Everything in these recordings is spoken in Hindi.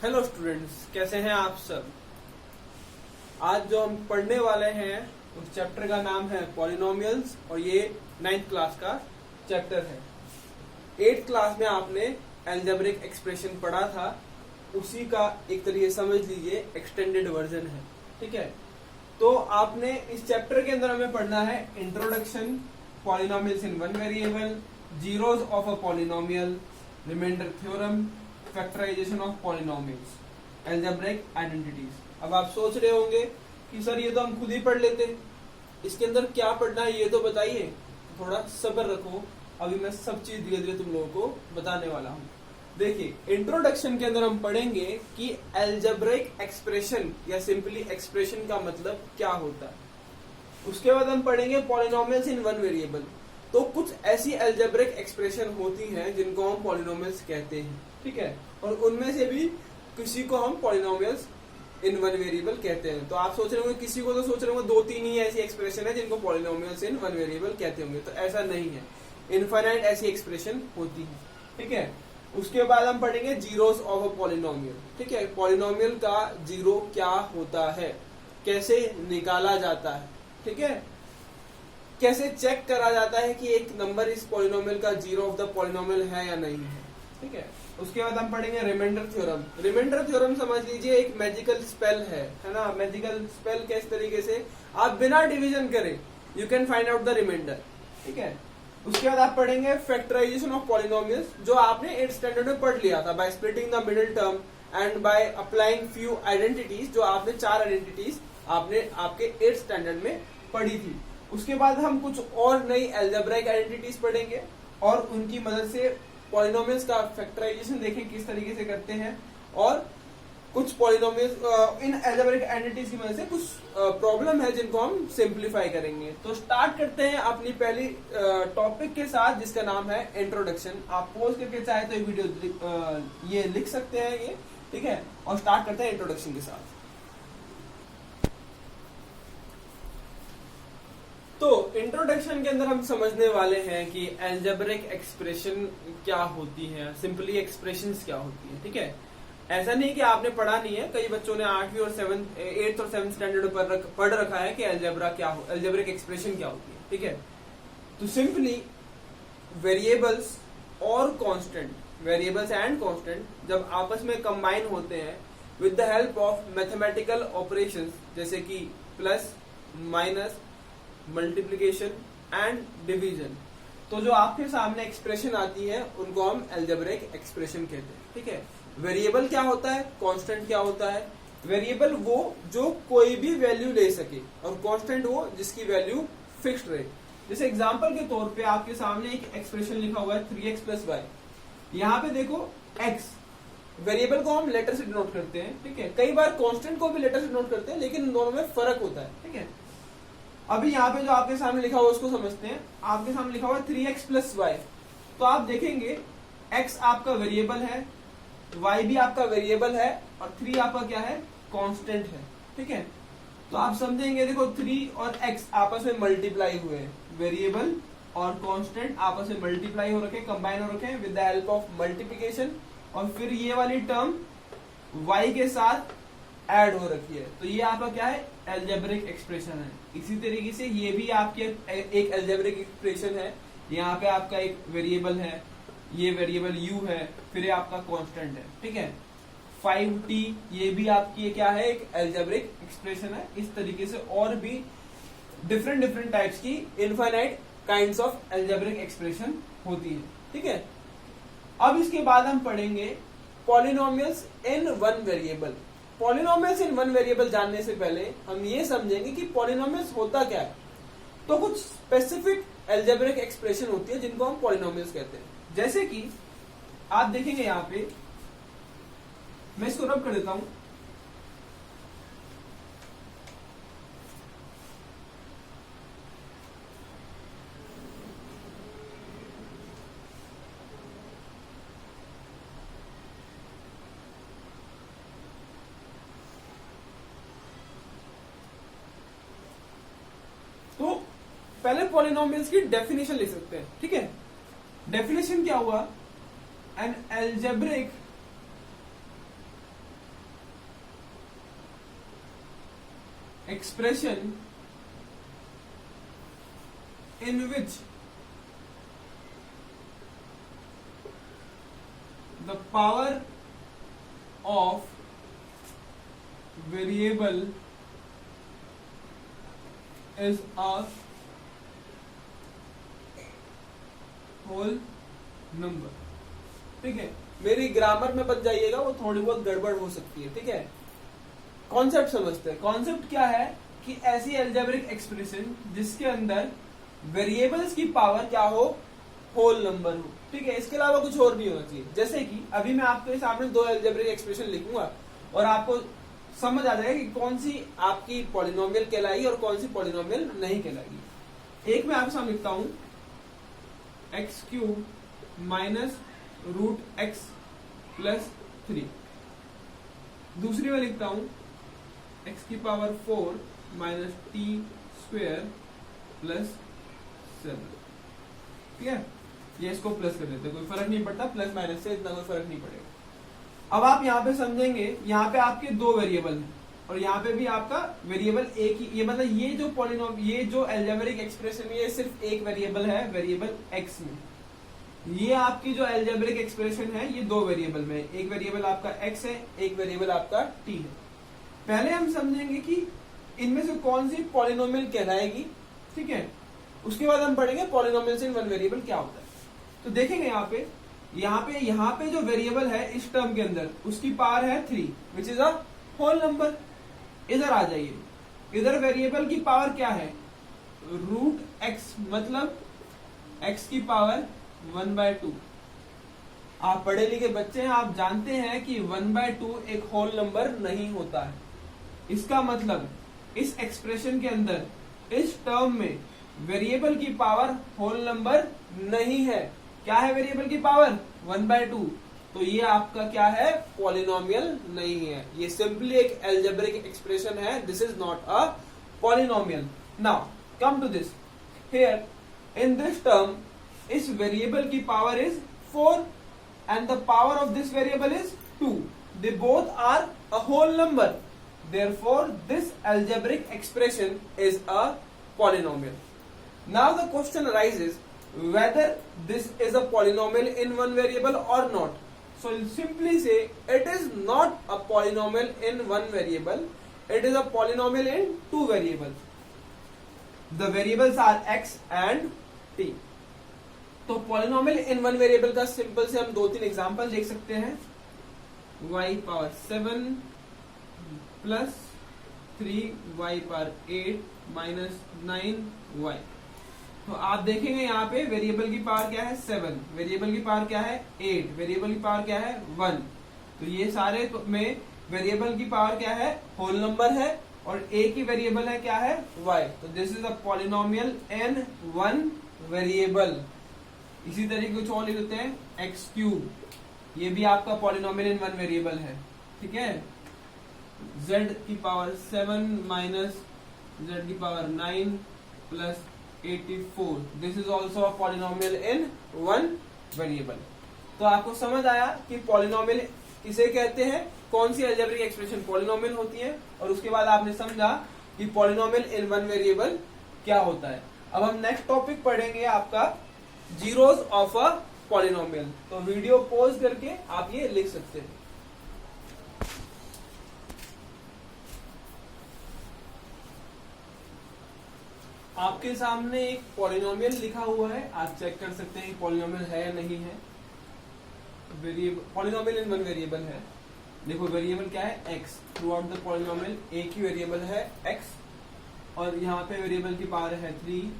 हेलो स्टूडेंट्स, कैसे हैं आप सब। आज जो हम पढ़ने वाले हैं उस चैप्टर का नाम है पॉलिनोमियल्स और ये 9th क्लास का चैप्टर है। 8th क्लास में आपने एल्जेब्रिक एक्सप्रेशन पढ़ा था, उसी का एक तरीके समझ लीजिए एक्सटेंडेड वर्जन है। ठीक है, तो आपने इस चैप्टर के अंदर हमें पढ़ना है introduction, polynomials in one variable, zeros of a polynomial, remainder theorem, factorisation of polynomials, algebraic identities. अब आप सोच रहे होंगे कि सर ये तो हम खुद ही पढ़ लेते, इसके अंदर क्या पढ़ना है ये तो बताइए। थोड़ा सब्र रखो, अभी मैं सब चीज धीरे धीरे तुम लोगों को बताने वाला हूँ। देखिए, इंट्रोडक्शन के अंदर हम पढ़ेंगे कि एल्जेब्रिक एक्सप्रेशन या सिंपली एक्सप्रेशन का मतलब क्या होता है। उसके बाद हम पढ़ेंगे पॉलिनोमियल्स इन वन वेरिएबल। तो कुछ ऐसी एल्जेब्रिक एक्सप्रेशन होती हैं जिनको हम पॉलिनोमियल्स कहते हैं। ठीक है, और उनमें से भी किसी को हम पॉलिनोमियल्स इन वन वेरिएबल कहते हैं। तो आप सोच रहे होंगे, किसी को तो सोच रहे होंगे दो तीन ही ऐसी एक्सप्रेशन है जिनको पॉलिनोमियल्स इन वन वेरिएबल कहते होंगे, तो ऐसा नहीं है, इनफाइनाइट ऐसी एक्सप्रेशन होती है। ठीक है, उसके बाद हम पढ़ेंगे जीरोस ऑफ अ पॉलिनोमियल। ठीक है, पॉलिनोमियल का जीरो क्या होता है, कैसे निकाला जाता है, ठीक है, कैसे चेक करा जाता है कि एक नंबर इस पॉलिनोमियल का जीरो ऑफ द पॉलिनोमियल है या नहीं है। ठीक है, उसके बाद हम पढ़ेंगे रिमाइंडर थ्योरम। रिमाइंडर थ्योरम समझ लीजिए एक मैजिकल स्पेल है ना। मैजिकल स्पेल किस तरीके से, आप बिना डिवीजन करे you can find out the remainder. ठीक है, उसके बाद आप पढ़ेंगे फैक्टराइजेशन ऑफ पॉलिनोमियल्स, जो आपने 8th स्टैंडर्ड में पढ़ लिया था, by splitting the middle term and by applying few identities, जो आपने 4 आइडेंटिटीज आपने आपके 8th स्टैंडर्ड में पढ़ी थी। उसके बाद हम कुछ और नई एल्जेब्रिक आइडेंटिटीज पढ़ेंगे और उनकी मदद से पॉलिनोमियल्स का फैक्टराइजेशन देखें किस तरीके से करते हैं, और कुछ पॉलिनोमियल्स इन एल्जेब्रिक आइडेंटिटीज की मदद से कुछ प्रॉब्लम है जिनको हम सिंप्लीफाई करेंगे। तो स्टार्ट करते हैं अपनी पहली टॉपिक के साथ, जिसका नाम है इंट्रोडक्शन। आप पोज करके चाहे तो ये वीडियो ये लिख सकते हैं ये। ठीक है, और स्टार्ट करते हैं इंट्रोडक्शन के साथ। तो इंट्रोडक्शन के अंदर हम समझने वाले हैं कि एल्जेब्रिक एक्सप्रेशन क्या होती है, सिंपली एक्सप्रेशंस क्या होती है। ठीक है, ऐसा नहीं कि आपने पढ़ा नहीं है, कई बच्चों ने 8th और 7th स्टैंडर्ड पर पढ़ रखा है कि एल्जेब्रा क्या हो, एल्जेब्रिक एक्सप्रेशन क्या होती है। ठीक है, तो सिंपली वेरिएबल्स और कांस्टेंट, वेरिएबल्स एंड कांस्टेंट जब आपस में कंबाइन होते हैं with the help of mathematical operations, जैसे कि plus, minus, multiplication and division, तो जो आपके सामने एक्सप्रेशन आती है उनको हम एल्जेब्रिक एक्सप्रेशन कहते हैं। ठीक है, वेरिएबल क्या होता है, कांस्टेंट क्या होता है। वेरिएबल वो जो कोई भी वैल्यू ले सके, और कांस्टेंट वो जिसकी वैल्यू फिक्स्ड रहे। जैसे एग्जांपल के तौर पे आपके सामने एक एक्सप्रेशन लिखा हुआ है 3x + y। यहाँ पे देखो x, वेरिएबल को हम लेटर से डिनोट करते हैं। ठीक है, कई बार कांस्टेंट को भी लेटर से डिनोट करते हैं, लेकिन इन दोनों में फर्क होता है। ठीक है, अभी यहाँ पे जो आपके सामने लिखा हुआ उसको समझते हैं। आपके सामने लिखा हुआ 3x + y, तो आप देखेंगे x आपका वेरिएबल है, y भी आपका वेरिएबल है, और 3 आपका क्या है, कांस्टेंट है। ठीक है, तो आप समझेंगे, देखो 3 और x आपस में मल्टीप्लाई हुए हैं, वेरिएबल और कांस्टेंट आपस में मल्टीप्लाई हो रखे, कंबाइन हो रखे with the help of multiplication, और फिर ये वाली टर्म y के साथ ऐड हो रखी है। तो ये आपका क्या है, एल्जेब्रिक एक्सप्रेशन है। इसी तरीके से ये भी आपके एक एल्जेब्रिक एक्सप्रेशन है। यहाँ पे आपका एक वेरिएबल है, ये वेरिएबल u है, फिर ये आपका कांस्टेंट है। ठीक है, 5t ये भी आपकी क्या है, एक एल्जेब्रिक एक्सप्रेशन है। इस तरीके से और भी डिफरेंट टाइप्स की infinite kinds of algebraic expression होती है। ठीक है, अब इसके बाद हम पढ़ेंगे polynomials in one variable. Polynomials in one variable जानने से पहले हम ये समझेंगे कि पॉलिनोमियल्स होता क्या है। तो कुछ स्पेसिफिक एल्जेब्रिक एक्सप्रेशन होती है जिनको हम पॉलिनोमियल्स कहते हैं। जैसे कि आप देखेंगे यहाँ पे, मैं इसको रब कर देता हूं। तो पहले पॉलिनोमियल्स की डेफिनेशन लिख सकते हैं। ठीक है, डेफिनेशन क्या हुआ, an algebraic expression in which the power of variable is a whole number। ठीक है, मेरी ग्रामर में बच जाइएगा, वो थोड़ी बहुत गड़बड़ हो सकती है। ठीक है, कॉन्सेप्ट समझते हैं। कॉन्सेप्ट क्या है कि ऐसी अलजेब्रिक एक्सप्रेशन जिसके अंदर वेरिएबल्स की पावर क्या हो, होल नंबर हो। ठीक है, इसके अलावा कुछ और भी होना चाहिए। जैसे कि अभी मैं आपके सामने दो अलजेब्रिक एक्सप्रेशन लिखूंगा और आपको समझ आ जाएगा कि कौन सी आपकी पॉलिनोमियल कहलाएगी और कौन सी पॉलिनोमियल नहीं कहलाएगी। एक मैं आपके सामने लिखता हूं X cube minus root X plus 3। दूसरी में लिखता हूं एक्स की power 4 minus T square plus 7। ठीक है, ये इसको प्लस कर देते हैं, कोई फर्क नहीं पड़ता, प्लस माइनस से इतना कोई फर्क नहीं पड़ेगा। अब आप यहाँ पे समझेंगे, यहाँ पे आपके दो वेरिएबल हैं और यहाँ पे भी आपका वेरिएबल एक ही, ये मतलब ये जो पॉलिनोम, ये जो अलजेब्रिक एक्सप्रेशन में ये सिर्फ एक वेरिएबल है, वेरिएबल एक्स में। ये आपकी जो अलजेब्रिक एक्सप्रेशन है ये दो वेरिएबल में, एक वेरिएबल आपका एक्स है, एक वेरिएबल आपका टी है। पहले हम समझेंगे कि इनमें से कौन सी पॉलिनोमियल कहलाएगी। ठीक है, उसके बाद हम पढ़ेंगे पॉलिनोमियल्स इन वन वेरिएबल क्या होता है। तो देखेंगे यहाँ पे जो वेरिएबल है इस टर्म के अंदर उसकी पावर है 3 which is a whole number. इधर आ जाइए, इधर वेरिएबल की पावर क्या है, रूट एक्स, मतलब एक्स की पावर 1/2। आप पढ़े लिखे बच्चे हैं, आप जानते हैं कि 1/2 एक होल नंबर नहीं होता है। इसका मतलब इस एक्सप्रेशन के अंदर इस टर्म में वेरिएबल की पावर होल नंबर नहीं है। क्या है वेरिएबल की पावर 1/2, तो ये आपका क्या है, पॉलिनोमियल नहीं है। ये सिंपली एक अलजेब्रिक एक्सप्रेशन है, this is not a polynomial. Now come to this, here in this term इस वेरिएबल की power is 4 and the power of this variable is 2. They both are a whole number. Therefore, this algebraic expression is a polynomial. Now the question arises whether this is a polynomial in one variable or not. So we'll simply say it is not a polynomial in one variable. It is a polynomial in two variables. The variables are x and t. तो पॉलिनोमियल इन वन वेरिएबल का सिंपल से हम 2-3 एग्जांपल देख सकते हैं। y power 7 plus 3y power 8 minus 9y। तो आप देखेंगे यहाँ पे वेरिएबल की पावर क्या है 7, वेरिएबल की पावर क्या है 8, वेरिएबल की पावर क्या है 1। तो ये सारे में वेरिएबल की पावर क्या है, होल नंबर है, और एक ही वेरिएबल है क्या है y। तो this is a polynomial in one variable. इसी तरीके कुछ और लिख लेते हैं एक्स क्यूब, ये भी आपका पॉलिनोमियल इन वन वेरिएबल है। ठीक है, z की पावर 7 माइनस z की power 9 plus 84, this is also a polynomial in one variable. तो आपको समझ आया कि पॉलिनोमियल किसे कहते हैं, कौन सी अलजेब्रिक एक्सप्रेशन पॉलिनोमियल होती है, और उसके बाद आपने समझा कि पॉलिनोमियल इन वन वेरिएबल क्या होता है। अब हम नेक्स्ट टॉपिक पढ़ेंगे आपका जीरोस ऑफ अ पॉलिनोमियल। तो वीडियो पॉज करके आप ये लिख सकते हैं। आपके सामने एक पॉलिनोमियल लिखा हुआ है, आप चेक कर सकते हैं पॉलिनोमियल है या नहीं है। वेरिएबल पॉलिनोमियल इन वन वेरिएबल है। देखो वेरिएबल क्या है x, through out the polynomial एक ही वेरिएबल है x, और यहाँ पे वेरिएबल की पावर है 3।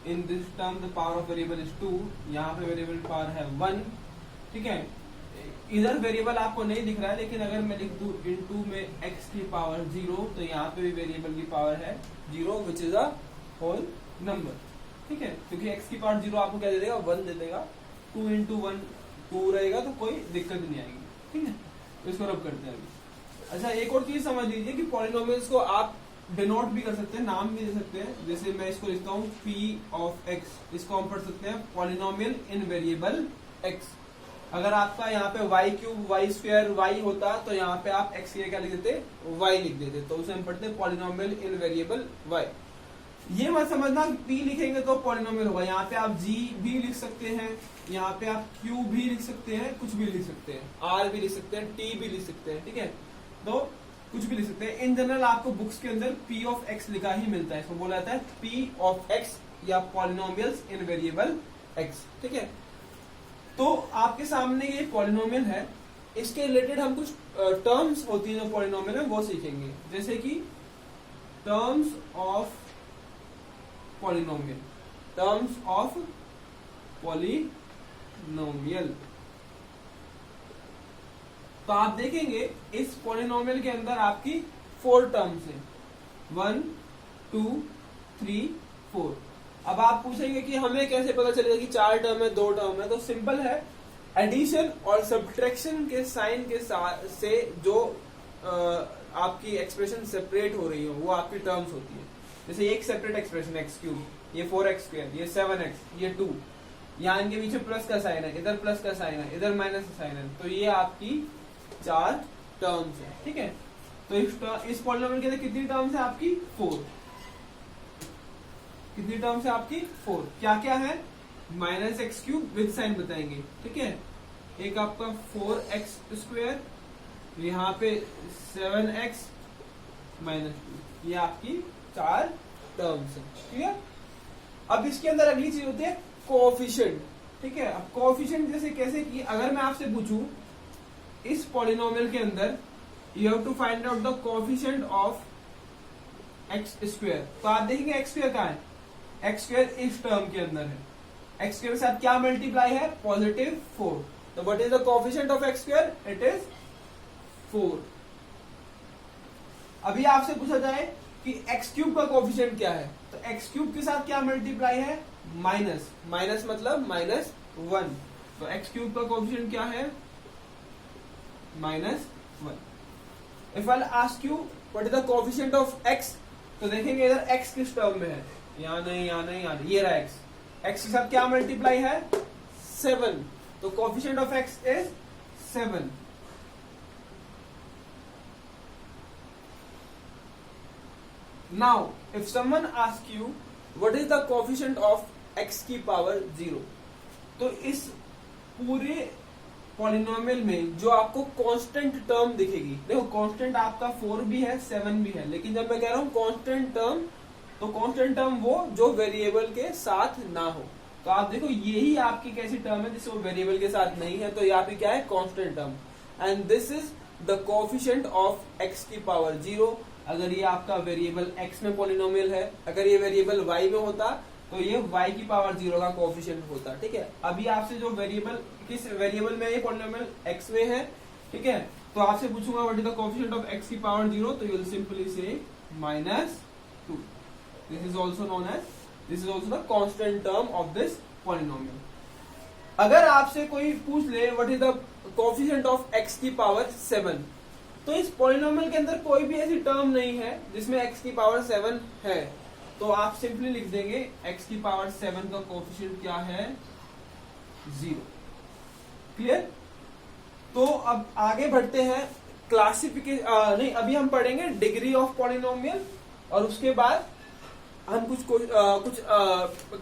इन this term the power of variable is 2, यहाँ पे वेरिएबल की पावर है 1। ठीक है, इधर वेरिएबल आपको नहीं दिख रहा है, लेकिन अगर मैं लिख दूं इनटू में x की पावर 0, तो यहाँ पे भी वेरिएबल की पावर है 0 which is a whole number. ठीक है, क्योंकि x की पावर 0 आपको क्या दे देगा, 1 दे देगा। 2 इंटू 1 2 रहेगा, तो कोई दिक्कत नहीं आएगी। ठीक है, तो इसको रब करते हैं अभी। अच्छा, एक और चीज समझ लीजिए कि पॉलिनोमियल्स को आप डिनोट भी कर सकते हैं, नाम भी दे सकते हैं। जैसे मैं इसको लिखता हूँ p ऑफ x, इसको हम पढ़ सकते हैं पॉलिनोमियल इन वेरिएबल x। अगर आपका यहाँ पे y cube y square y होता तो यहाँ पे आप x के क्या लिख देते, y लिख देते, तो उसे हम पढ़ते पॉलिनोमियल इन वेरिएबल y। ये मत समझना p लिखेंगे तो पॉलिनोमियल होगा, यहाँ पे आप g भी लिख सकते हैं, यहाँ पे आप q भी लिख सकते हैं, कुछ भी लिख सकते हैं, r भी लिख सकते हैं, t भी लिख सकते हैं, ठीक है, तो कुछ भी लिख सकते हैं। इन जनरल आपको बुक्स के अंदर p ऑफ x लिखा ही मिलता है, इसको बोला जाता है p ऑफ x या पॉलिनोमियल्स इन वेरिएबल x, ठीक है। तो आपके सामने ये पॉलिनोमियल है, इसके रिलेटेड हम कुछ टर्म्स होती है जो पॉलिनोमियल है वो सीखेंगे, जैसे कि terms of polynomial, terms of polynomial. तो आप देखेंगे इस पॉलिनोमियल के अंदर आपकी 4 टर्म्स हैं, 1 2 3 4। अब आप पूछेंगे कि हमें कैसे पता चलेगा कि 4 टर्म है 2 टर्म है, तो सिंपल है, एडिशन और सब्ट्रैक्शन के साइन के साथ से जो आपकी एक्सप्रेशन सेपरेट हो रही हो वो आपकी टर्म्स होती है। जैसे एक सेपरेट एक्सप्रेशन x क्यूब, ये 4x स्क्वायर, ये 7x, ये 2, यहाँ इनके पीछे प्लस का साइन है, इधर प्लस का साइन है, इधर माइनस का साइन है, तो ये आपकी 4 टर्म्स है, ठीक है। तो इस पॉलिनोमियल के अंदर कितनी टर्म्स है आपकी 4, कितनी टर्म्स है आपकी 4, क्या क्या है, minus X cube with sign बताएंगे, ठीक है, एक आपका 4x स्क्वायर, यहाँ पे 7x माइनस 2, ये आपकी 4 टर्म्स है, ठीक है। अब इसके अंदर अगली चीज होती है कोएफिशिएंट, ठीक है। अब कोएफिशिएंट जैसे कैसे कि अगर मैं आपसे पूछूं इस पॉलिनोमियल के अंदर you have to find out the coefficient of X square, तो आप देखेंगे एक्स स्क्वायर कहाँ है, एक्स स्क्वायर इस टर्म के अंदर है, एक्स स्क्वायर के साथ क्या मल्टीप्लाई है, पॉजिटिव 4, तो what is the coefficient of X square, it is 4। अभी आपसे पूछा जाए कि एक्स क्यूब का कोएफिशिएंट क्या है, तो एक्स क्यूब के साथ क्या मल्टीप्लाई है, माइनस, माइनस मतलब -1, तो एक्स क्यूब का कोएफिशिएंट क्या है, -1। If I ask you what is the coefficient of x, तो देखेंगे इधर एक्स किस टर्म में है, यहाँ नहीं, यहाँ नहीं, यहाँ नहीं, ये रहा एक्स, एक्स के साथ क्या मल्टीप्लाई है, 7, तो coefficient of x is 7। Now, if someone asks you what is the coefficient of x की पावर 0, तो इस पूरे पॉलिनोमियल में जो आपको कांस्टेंट टर्म दिखेगी, देखो कांस्टेंट आपका 4 भी है 7 भी है, लेकिन जब मैं कह रहा हूं कांस्टेंट टर्म, तो कांस्टेंट टर्म वो जो वेरिएबल के साथ ना हो, तो आप देखो यही आपकी कैसी टर्म है जिससे वो वेरिएबल के साथ नहीं है, तो ये आपकी क्या है, constant term, and this is the coefficient of x की पावर 0। अगर ये आपका वेरिएबल x में पॉलिनोमियल है, अगर ये वेरिएबल y में होता तो ये y की पावर 0 का कोएफिशिएंट होता, ठीक है। अभी आपसे जो वेरिएबल, किस वेरिएबल में ये पॉलिनोमियल x में है, ठीक है, तो आपसे पूछूंगा what is the coefficient of x की पावर 0, तो you will simply say -2। This is also known as, this is also the constant term of this polynomial. अगर आपसे कोई पूछ ले what is the coefficient of x की पावर 7, तो इस पॉलिनोमियल के अंदर कोई भी ऐसी टर्म नहीं है जिसमें x की पावर 7 है, तो आप सिंपली लिख देंगे x की पावर 7 का कोएफिशिएंट क्या है, 0। क्लियर। तो अब आगे बढ़ते हैं क्लासिफिकेशन, नहीं अभी हम पढ़ेंगे डिग्री ऑफ पॉलिनोमियल, और उसके बाद हम कुछ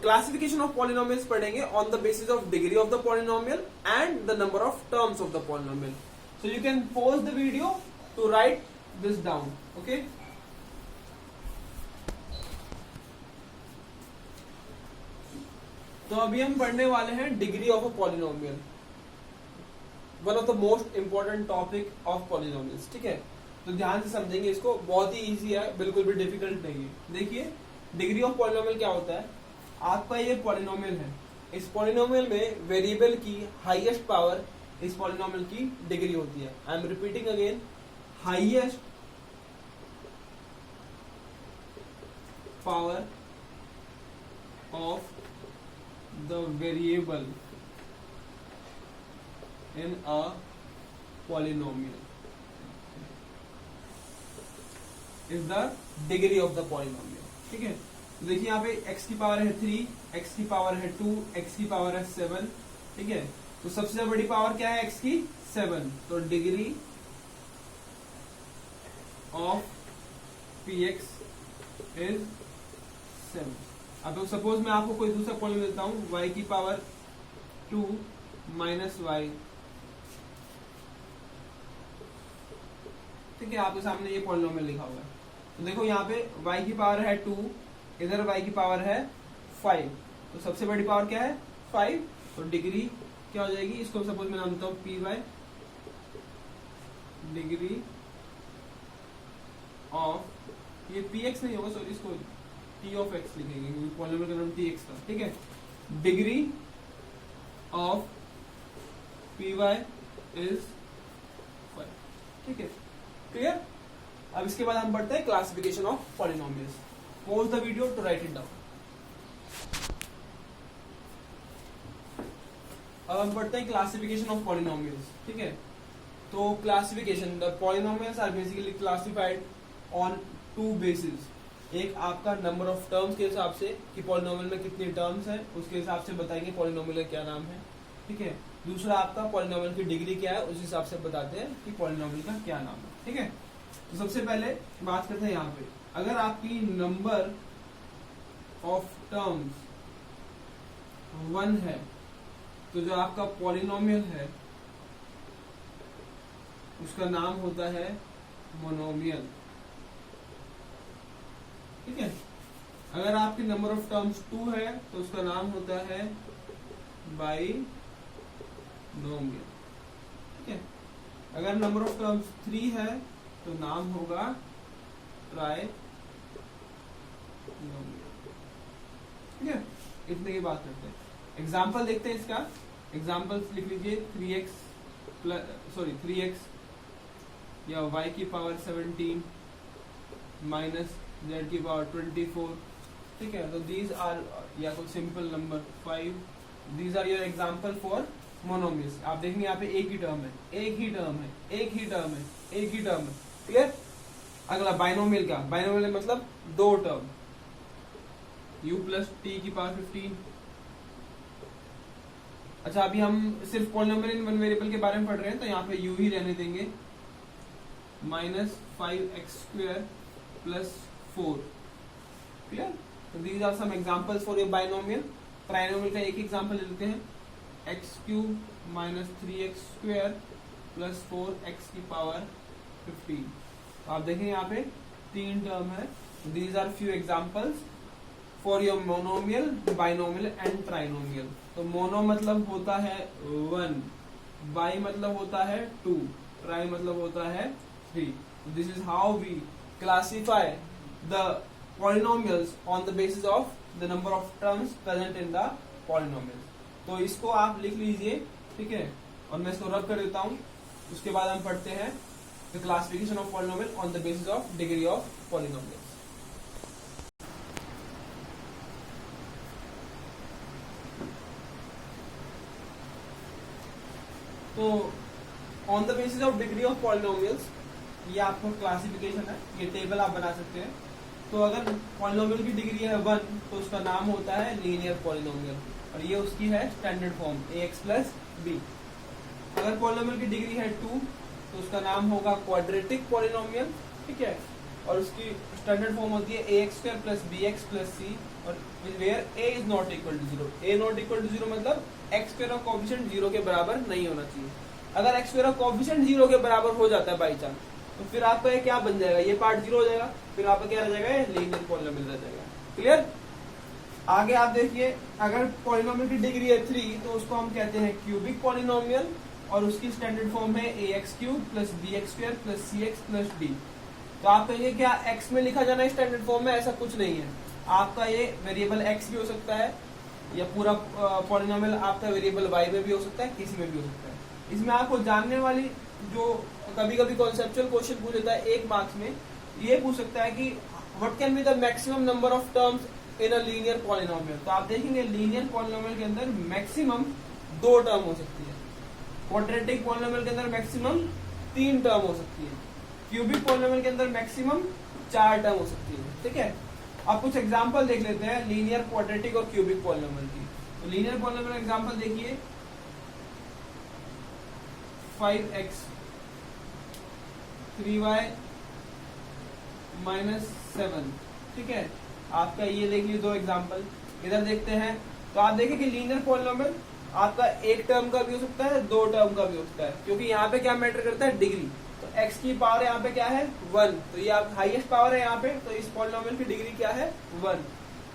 क्लासिफिकेशन ऑफ पॉलिनोमियल्स पढ़ेंगे on the basis of degree of the polynomial and the number of terms of the polynomial. So you can pause the video to write this down, okay? तो अभी हम पढ़ने वाले हैं degree of a polynomial, one of the most important topic of polynomials, ठीक है। तो ध्यान से समझेंगे इसको, बहुत ही इजी है, बिल्कुल भी डिफिकल्ट नहीं है। देखिए डिग्री ऑफ पॉलिनोमियल क्या होता है, आपका ये पॉलिनोमियल है, इस पॉलिनोमियल में वेरिएबल की हाईएस्ट पावर इस पॉलिनोमियल की डिग्री होती है। I am repeating again, highest power of the variable in a polynomial is the degree of the polynomial, ठीक है। तो देखिए यहाँ पे x की पावर है 3, x की पावर है 2, x की पावर है 7, ठीक है। तो सबसे बड़ी पावर क्या है x की 7, तो डिग्री ऑफ px इज 7। अब सपोज मैं आपको कोई दूसरा पॉलिनोमियल देता हूं y की पावर 2 माइनस y, ठीक है, आपके सामने ये पॉलिनोमियल लिखा हुआ है। तो देखो यहाँ पे y की पावर है 2, इधर y की पावर है 5, तो सबसे बड़ी पावर क्या है 5, तो डिग्री क्या हो जाएगी, इसको सपोज मैं नाम देता हूँ पी वाई, डिग्री ऑफ, ये पी एक्स नहीं होगा सॉरी, इसको टी ऑफ एक्स लिखेंगे क्योंकि पॉलिनोमियल का नाम टी एक्स था, ठीक है, degree of P Y is 5, ठीक है, क्लियर। अब इसके बाद हम बढ़ते हैं classification of polynomials. Pause the video to write it down. अब हम बढ़ते हैं क्लासिफिकेशन ऑफ पॉलिनोमियल्स, ठीक है। तो classification, the polynomials are basically classified on 2 basis. एक आपका नंबर ऑफ टर्म्स के हिसाब से कि पॉलिनोमियल में कितनी टर्म्स है, उसके हिसाब से बताएंगे पॉलिनोमियल का क्या नाम है, ठीक है। दूसरा आपका पॉलिनोमियल की डिग्री क्या है, उस हिसाब से बताते हैं कि पॉलिनोमियल का क्या नाम है, ठीक है। तो सबसे पहले बात करते हैं यहाँ पे, अगर आपकी नंबर ऑफ टर्म्स 1 है तो जो आपका पॉलिनोमियल है उसका नाम होता है मोनोमियल, ठीक है। अगर आपकी नंबर ऑफ टर्म्स 2 है तो उसका नाम होता है बाइनोमियल, ठीक है। अगर नंबर ऑफ टर्म्स 3 है तो नाम होगा ट्राइनोमियल, ठीक है। इतने की बात करते हैं, एग्जाम्पल देखते हैं इसका। एग्जाम्पल लिख लीजिए 3x या y की पावर 17 माइनस z की पावर 24, ठीक है। तो दीज आर, या कोई simple number 5, these are your example for monomials. आप देखेंगे यहाँ पे एक ही टर्म है, एक ही टर्म है, एक ही टर्म है, एक ही टर्म है, क्लियर। अगला बाइनोमियल का, बाइनोमियल मतलब 2 टर्म, u प्लस टी की पावर 15। अच्छा, अभी हम सिर्फ पॉलिनोमियल इन वन वेरिएबल के बारे में पढ़ रहे हैं तो यहाँ पे u ही रहने देंगे, माइनस 5x² प्लस 4, क्लियर। तो these are some examples for your binomial. Trinomial का एक एग्जांपल ले लेते हैं, x³ minus 3x² plus 4x की पावर 15। तो आप देखें यहाँ पे 3 टर्म है। These are few examples for your monomial, binomial and trinomial. तो मोनो मतलब होता है 1, बाई मतलब होता है 2, ट्राई मतलब होता है 3। This is how we classify the polynomials on the basis of the number of terms present in the polynomial. तो इसको आप लिख लीजिए, ठीक है, और मैं इसको रब कर देता हूं। उसके बाद हम पढ़ते हैं the classification of polynomial on the basis of degree of polynomial. तो on the basis of degree of polynomials, ये आपको क्लासिफिकेशन है, ये टेबल आप बना सकते हैं। तो अगर पॉलिनोमियल की डिग्री है 1 तो उसका नाम होता है लीनियर पॉलिनोमियल, और ये उसकी है standard form ax plus b। अगर पॉलिनोमियल की डिग्री है 2 तो उसका नाम होगा क्वाड्रेटिक पॉलिनोमियल, ठीक है, और उसकी स्टैंडर्ड फॉर्म होती है ax² plus bx plus c, और where a is not equal to 0। a not equal to 0 मतलब x² का कोएफिशिएंट 0 के बराबर नहीं होना चाहिए। अगर x² का कोएफिशिएंट 0 के बराबर हो जाता है बाई चांस, तो फिर आपका ये क्या बन जाएगा, ये पार्ट 0 हो जाएगा, फिर आपका क्या रह जाएगा, लीनियर पॉलिनोमियल रह जाएगा, क्लियर। आगे आप देखिए, अगर पॉलिनोमियल की डिग्री है 3 तो उसको हम कहते हैं क्यूबिक पॉलिनोमियल, और उसकी स्टैंडर्ड फॉर्म है ax³ plus bx² plus cx plus d। तो आप कहेंगे क्या x में लिखा जाना है स्टैंडर्ड फॉर्म में, ऐसा कुछ नहीं है। आपका ये वेरिएबल x भी हो सकता है, या पूरा पॉलिनोमियल आपका वेरिएबल y में भी हो सकता है, किसी में भी हो सकता है। इसमें आपको जानने वाली जो कभी कभी कॉन्सेप्चुअल क्वेश्चन पूछ लेता है 1 मार्क्स में, ये पूछ सकता है कि what can be the maximum number of terms in a linear polynomial. तो आप देखेंगे लीनियर पॉलिनोमियल के अंदर मैक्सिमम 2 टर्म हो सकती है, क्वाड्रेटिक पॉलिनोमियल के अंदर मैक्सिमम 3 टर्म हो सकती है, क्यूबिक पॉलिनोमियल के अंदर मैक्सिमम 4 टर्म हो सकती है, ठीक है। अब कुछ एग्जांपल देख लेते हैं लीनियर, क्वाड्रेटिक और क्यूबिक पॉलिनोमियल की। तो लीनियर पॉलिनोमियल एग्जांपल देखिए, 5x 3y -7। ठीक है, आपका ये देख लीजिए दो एग्जांपल। इधर देखते हैं तो आप देखें कि लीनियर पॉलिनोमियल आपका एक टर्म का भी हो सकता है, दो टर्म का भी हो सकता है, क्योंकि यहाँ पे क्या मैटर करता है, डिग्री। तो x की पावर यहाँ पे क्या है 1, तो ये आप हाईएस्ट पावर है यहाँ पे, तो इस पॉलिनोमियल की डिग्री क्या है 1।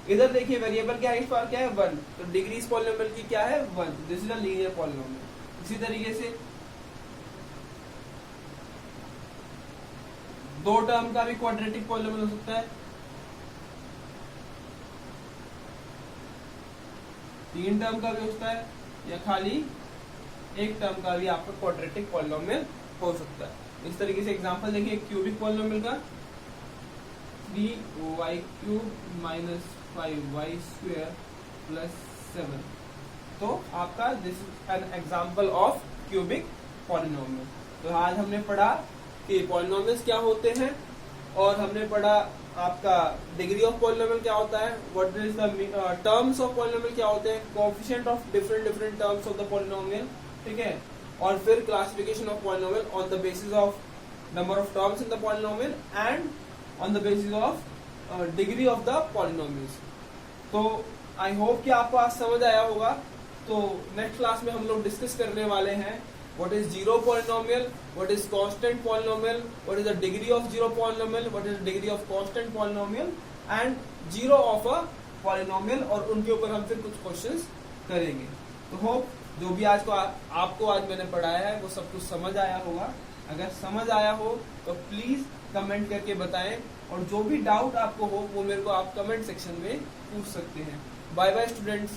इधर देखिए वेरिएबल की हाईएस्ट पावर क्या है 1, तो डिग्री इस पॉलिनोमियल की क्या है 1। This is a linear polynomial. इसी तरीके से दो टर्म का भी क्वाड्रेटिक पॉलिनोमियल हो सकता है, तीन टर्म का भी हो सकता है, या खाली एक टर्म का भी आपका क्वाड्रेटिक पॉलिनोमियल हो सकता है। इस तरीके से एग्जांपल देखिए क्यूबिक पॉलिनोमियल का 3y³ - 5y² + 7। तो आपका this is an example of cubic polynomial. तो आज हमने पढ़ा कि पॉलिनोमियल्स क्या होते हैं, और हमने पढ़ा आपका डिग्री ऑफ पॉलिनोमियल क्या होता है, what is the terms of polynomial क्या होते हैं, coefficient of different terms of the polynomial. ठीक है, और फिर classification of polynomial on the basis of number of terms in the polynomial and on the basis of degree of the polynomials. तो आई होप कि आपको आज समझ आया होगा। तो नेक्स्ट क्लास में हम लोग डिस्कस करने वाले हैं what is zero polynomial, what is constant polynomial, what is the degree of zero polynomial, what is the degree of constant polynomial and zero of a polynomial, और उनके ऊपर हम फिर कुछ क्वेश्चंस करेंगे। तो होप जो भी आज को आपको आज मैंने पढ़ाया है वो सब कुछ समझ आया होगा। अगर समझ आया हो तो प्लीज कमेंट करके बताएं, और जो भी डाउट आपको हो वो मेरे को आप कमेंट सेक्शन में पूछ सकते हैं। Bye bye students.